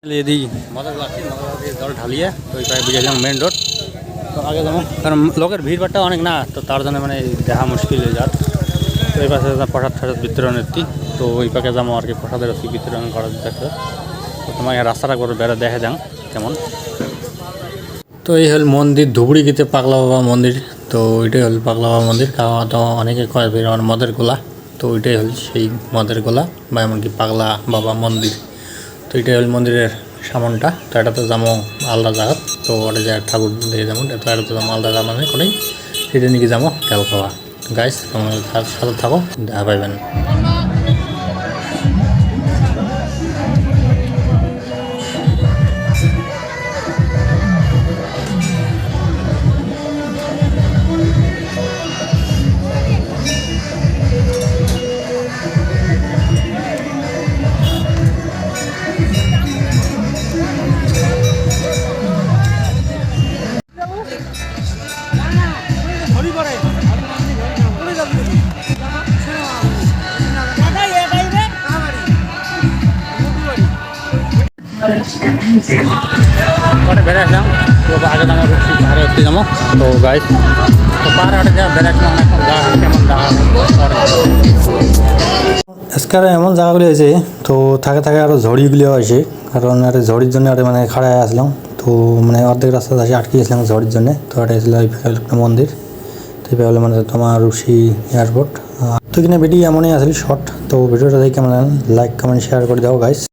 यदि मजा जल ढालिए तो बुझे मेन रोड तो आगे जाऊँ कारण लोकर भीड़ भाटा अनेक ना तो तार जन मैं देखा मुश्किल हो जात तो ये पास प्रसाद ठसाद वितरण तो ये पाके जामो और प्रसाद वितरण कर देखते तो तुम्हारे यहाँ रास्ता बेड़ा देखा जाऊँ केमन तो ये हल मंदिर धुबुड़ीगीते पागला बाबा मंदिर तो ये हल पागला बाबा मंदिर खावा तो अनेके कय मदर गोला तो ये हल से मदर गोला एमनकि पागला बाबा मंदिर तो ये हल मंदिर सामानटा तो ये तो जामो आलदा जगह तो ठाकुर दिए जामो तो तो जामो आलदा जगह नहीं निके जामो तेल खावा गाइस साथे थाको देखा पाइबेन। बेड़ा तो आगे जाम पाहाड़े उठते जाम तो गाइस तो पाहाड़े हटे जा बेड़ा आजकल एमन जगहगुली तो थाके थाके और झड़ीगुलिও আছে কারণ এটা ঝড়ির জন্য মানে খাড়ায় আসলাম তো মানে অর্ধেক রাস্তা আসে আটকে গেছিলাম ঝড়ির জন্য তো এটা ছিল একটা মন্দির তো এটা মানে তোমার রুশি এয়ারপোর্ট তো এখানে ভিডিও এমনই আসলে শর্ট তো ভিডিওটা দেখে কেমন লাইক কমেন্ট শেয়ার করে দাও গাইস।